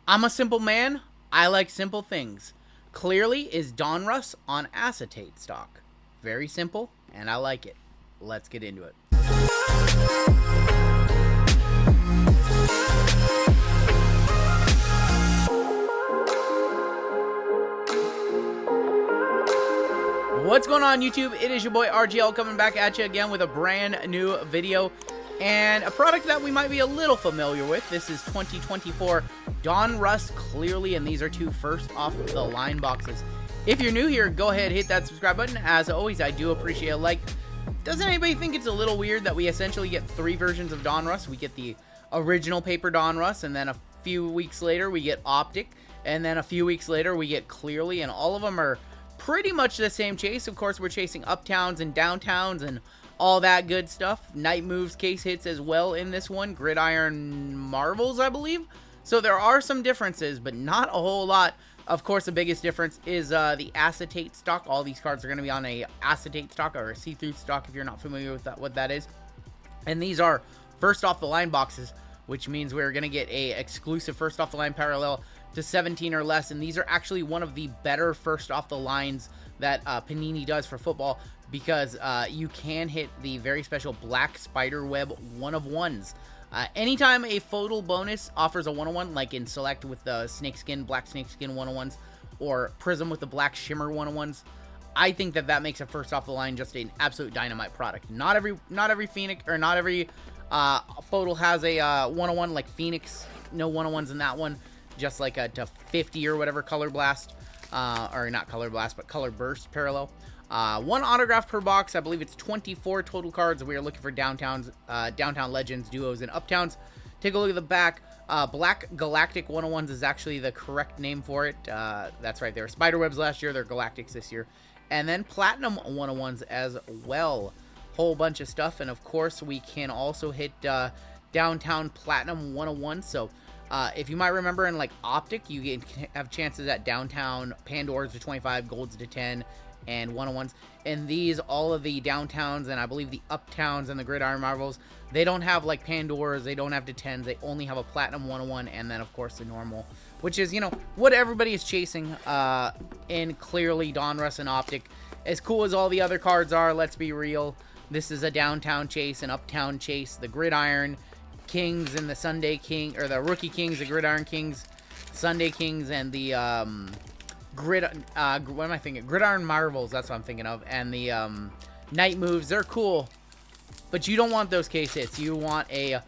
I'm a simple man. I like simple things. Clearly is Donruss on acetate stock. Very simple, and I like it. Let's get into it. What's going on, YouTube? It is your boy RGL coming back at you again with a brand new video and a product that we might be a little familiar with. This is 2024 Donruss Clearly, and these are two first off the line boxes. If you're new here, go ahead, hit that subscribe button. As always, I do appreciate a like. Doesn't anybody think it's a little weird that we essentially get three versions of Donruss? We get the original paper Donruss, and then a few weeks later we get Optic, and then a few weeks later we get Clearly, and all of them are pretty much the same chase. Of course, we're chasing uptowns and downtowns and all that good stuff. Night Moves case hits as well in this one. Gridiron Marvels, I believe. So there are some differences, but not a whole lot. Of course, the biggest difference is the acetate stock. All these cards are going to be on a acetate stock or a see-through stock if you're not familiar with that, what that is. And these are first off the line boxes, which means we're going to get a exclusive first off the line parallel to 17 or less, and these are actually one of the better first off the lines that Panini does for football, because you can hit the very special black spiderweb 1-of-1s. Anytime a FOTL bonus offers a 1-of-1, like in Select with the snakeskin, black snakeskin 1-of-1s, or Prism with the black shimmer 1-of-1s, I think that that makes a first off the line just an absolute dynamite product. Not every Phoenix, or not every FOTL has a 1-of-1 like Phoenix. No 1-of-1s in that one. Just like a to 50 or whatever Color Blast, or not Color Blast, but Color Burst parallel. One autograph per box. I believe it's 24 total cards. We are looking for downtowns, downtown legends, duos, and uptowns. Take a look at the back. Black Galactic 1-of-1s is actually the correct name for it. That's right. They were Spiderwebs last year. They're Galactics this year. And then Platinum 1-of-1s as well. Whole bunch of stuff. And of course, we can also hit Downtown Platinum 1-of-1. So if you might remember in like Optic, you have chances at downtown Pandoras to 25, Golds to 10, and 1-of-1s. And these, all of the downtowns, and I believe the uptowns and the Gridiron Marvels, they don't have like Pandoras, they don't have to 10s, they only have a Platinum 1-of-1, and then of course the normal, which is, you know, what everybody is chasing in Clearly Donruss and Optic. As cool as all the other cards are, let's be real, this is a downtown chase, an uptown chase. The Gridiron Kings and the Sunday King, or the Rookie Kings, the Gridiron Kings, Sunday Kings, and the what am I thinking? Gridiron Marvels, that's what I'm thinking of, and the Night Moves. They're cool, but you don't want those case hits. You want a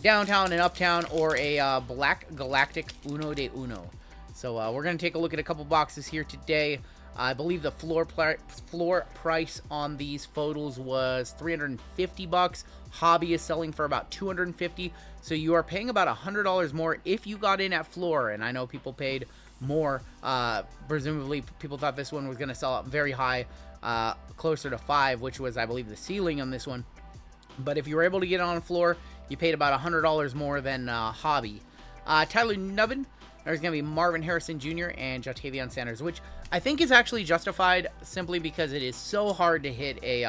downtown and uptown, or a Black Galactic Uno de Uno. So we're gonna take a look at a couple boxes here today. I believe the floor price on these FOTLs was $350. Hobby is selling for about $250. So you are paying about $100 more if you got in at floor. And I know people paid more. Presumably, people thought this one was going to sell out very high, closer to $5, which was, I believe, the ceiling on this one. But if you were able to get on floor, you paid about $100 more than Hobby. Tyler Nubbin. There's going to be Marvin Harrison Jr. and Jatavion Sanders, which I think is actually justified simply because it is so hard to hit a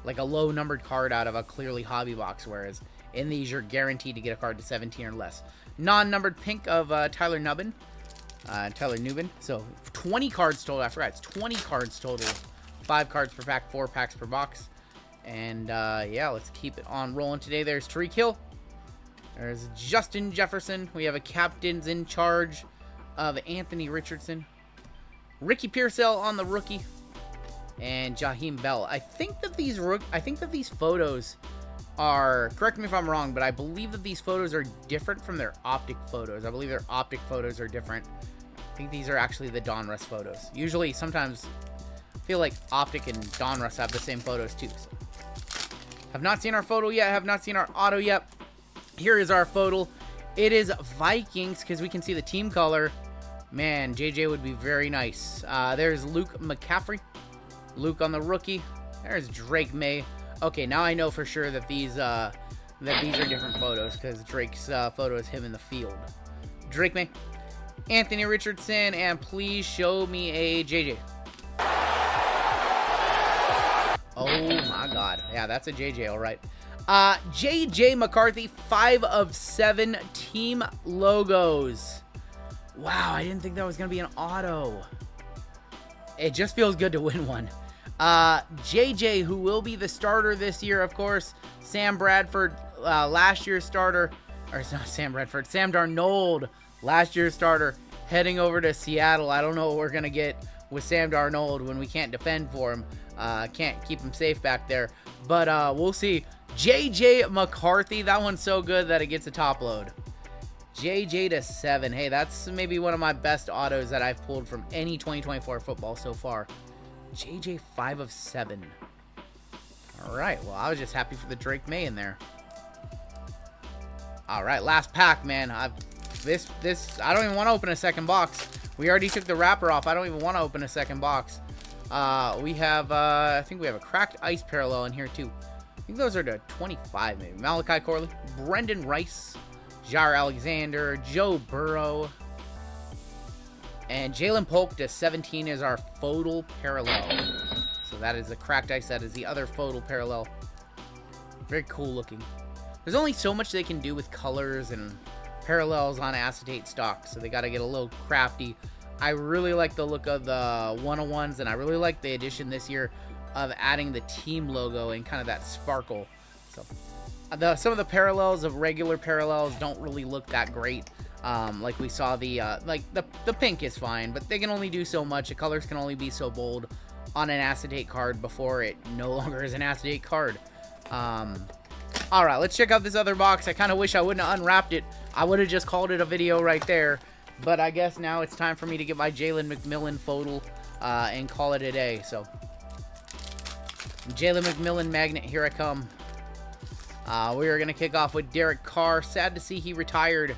like a low numbered card out of a Clearly Hobby box, whereas in these you're guaranteed to get a card to 17 or less. Non-numbered pink of Tyler Nubbin. So 20 cards total. I forgot, it's 20 cards total. 5 cards per pack, 4 packs per box. And yeah, let's keep it on rolling today. There's Tariq Hill. There's Justin Jefferson. We have a captains in charge of Anthony Richardson. Ricky Pearsall on the rookie. And Jaheim Bell. I think that these photos are, correct me if I'm wrong, but I believe that these photos are different from their Optic photos. I believe their Optic photos are different. I think these are actually the Donruss photos. Usually, sometimes, I feel like Optic and Donruss have the same photos too. So. Have not seen our photo yet. Have not seen our auto yet. Here is our FOTL. It is Vikings, because we can see the team color. Man, JJ would be very nice. There's Luke McCaffrey. Luke on the rookie. There's Drake May. Okay, now I know for sure that these are different photos, because Drake's photo is him in the field. Drake May. Anthony Richardson, and please show me a JJ. Oh my god. Yeah, that's a JJ, all right. J.J. McCarthy, 5 of 7 team logos. Wow, I didn't think that was going to be an auto. It just feels good to win one. JJ, who will be the starter this year, of course. Sam Bradford, last year's starter. Or it's not Sam Bradford, Sam Darnold, last year's starter, heading over to Seattle. I don't know what we're going to get with Sam Darnold when we can't defend for him. Can't keep him safe back there. But we'll see. JJ McCarthy, that one's so good that it gets a top load. JJ to 7. Hey, that's maybe one of my best autos that I've pulled from any 2024 football so far. JJ 5 of 7. All right, well, I was just happy for the Drake May in there. All right, last pack, man. I don't even want to open a second box. We already took the wrapper off. I don't even want to open a second box. We have, I think we have a cracked ice parallel in here too. I think those are to 25 maybe. Malachi Corley, Brendan Rice, Jair Alexander, Joe Burrow, and Jalen Polk to 17 is our FOTL parallel. So that is the cracked ice. That is the other FOTL parallel. Very cool looking. There's only so much they can do with colors and parallels on acetate stock, so they got to get a little crafty. I really like the look of the 101s, and I really like the addition this year of adding the team logo and kind of that sparkle. So some of the parallels of regular parallels don't really look that great. Like we saw the pink is fine, but they can only do so much. The colors can only be so bold on an acetate card before it no longer is an acetate card. All right, let's check out this other box. I kind of wish I wouldn't have unwrapped it. I would have just called it a video right there. But I guess now it's time for me to get my Jalen McMillan FOTL and call it a day. So, Jalen McMillan magnet, here I come. We are going to kick off with Derek Carr. Sad to see he retired.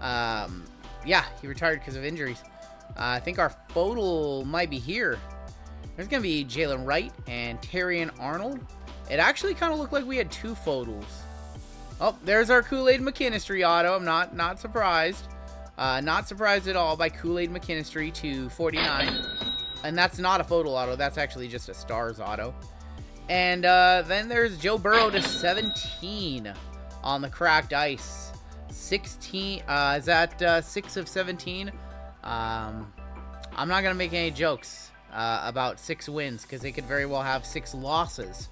Yeah, he retired because of injuries. I think our FOTL might be here. There's going to be Jalen Wright and Terrion Arnold. It actually kind of looked like we had 2 FOTLs. Oh, there's our Kool-Aid McKinstry auto. I'm not surprised. Not surprised at all by Kool-Aid McKinstry to 49. And that's not a FOTL auto. That's actually just a Stars auto. And then there's Joe Burrow to 17 on the cracked ice. 16. Is that 6 of 17? I'm not going to make any jokes about 6 wins because they could very well have 6 losses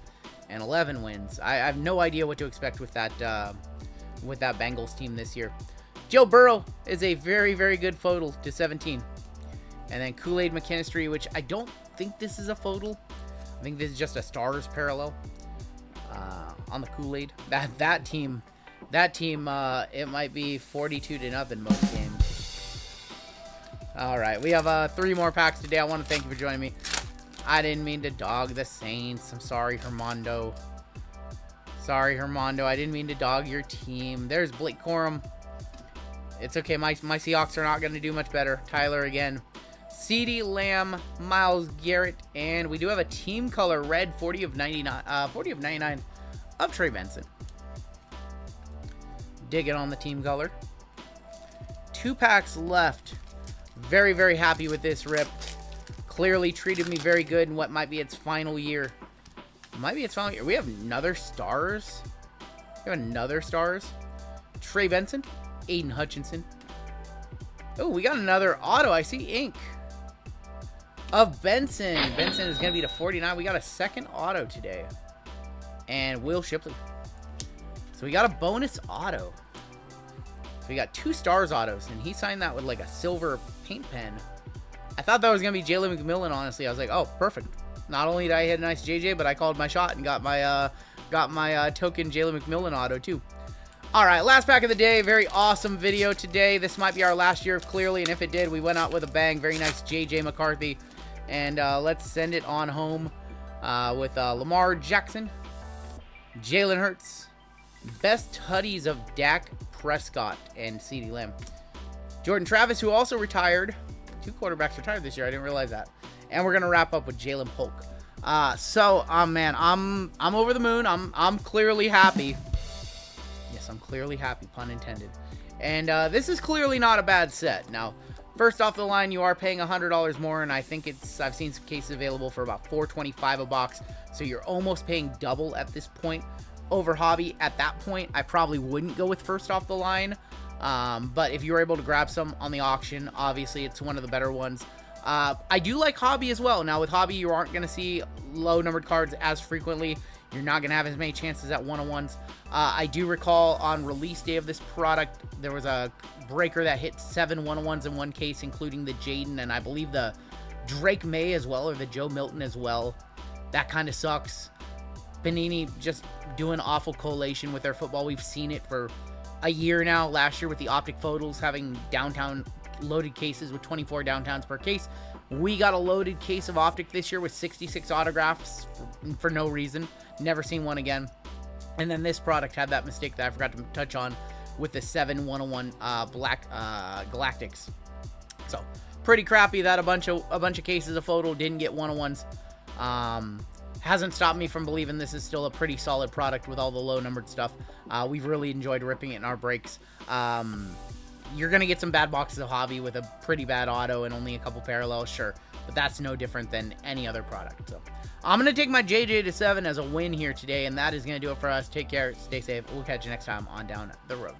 and 11 wins. I have no idea what to expect with that Bengals team this year. Joe Burrow is a very, very good FOTL to 17. And then Kool-Aid McKinstry, which I don't think this is a FOTL. I think this is just a Stars parallel on the Kool-Aid. That team, it might be 42-0 most games. All right, we have 3 more packs today. I want to thank you for joining me. I didn't mean to dog the Saints. I'm sorry, Hermondo. Sorry, Hermondo. I didn't mean to dog your team. There's Blake Corum. It's okay. My Seahawks are not going to do much better. Tyler again. CeeDee Lamb, Myles Garrett, and we do have a team color red 40 of 99 of Trey Benson. Dig it on the team color. 2 packs left. Very, very happy with this rip. Clearly treated me very good in what might be its final year. Might be its final year. We have another Stars. We have another Stars. Trey Benson. Aiden Hutchinson. Oh, we got another auto. I see ink of Benson. Benson is going to be to 49. We got a second auto today. And Will Shipley. So we got a bonus auto. So we got 2 Stars autos. And he signed that with like a silver paint pen. I thought that was going to be Jalen McMillan, honestly. I was like, oh, perfect. Not only did I hit a nice JJ, but I called my shot and got my token Jalen McMillan auto, too. All right, last pack of the day. Very awesome video today. This might be our last year of Clearly, and if it did, we went out with a bang. Very nice JJ McCarthy. And let's send it on home with Lamar Jackson, Jalen Hurts, best Huddies of Dak Prescott and CeeDee Lamb. Jordan Travis, who also retired. 2 quarterbacks retired this year. I didn't realize that. And we're going to wrap up with Jalen Polk. Man, I'm over the moon. I'm clearly happy. Yes, I'm clearly happy, pun intended. And this is clearly not a bad set. Now, first off the line, you are paying $100 more, and I think I've seen some cases available for about $4.25 a box. So you're almost paying double at this point over Hobby. At that point, I probably wouldn't go with first off the line. But if you were able to grab some on the auction, obviously it's one of the better ones. I do like Hobby as well. Now with Hobby, you aren't going to see low numbered cards as frequently. You're not going to have as many chances at 101s. I do recall on release day of this product, there was a breaker that hit 7 101s in one case, including the Jaden and I believe the Drake May as well, or the Joe Milton as well. That kind of sucks. Panini just doing awful collation with their football. We've seen it for a year now. Last year with the Optic FOTLs having downtown loaded cases with 24 downtowns per case. We got a loaded case of Optic this year with 66 autographs for no reason. Never seen one again. And then this product had that mistake that I forgot to touch on with the 7 101 Black Galactics. So pretty crappy that a bunch of cases of FOTL didn't get 101s. Hasn't stopped me from believing this is still a pretty solid product with all the low numbered stuff. We've really enjoyed ripping it in our breaks. You're going to get some bad boxes of Hobby with a pretty bad auto and only a couple parallels, sure. But that's no different than any other product. So I'm going to take my JJ to 7 as a win here today, and that is going to do it for us. Take care. Stay safe. We'll catch you next time on Down the Road.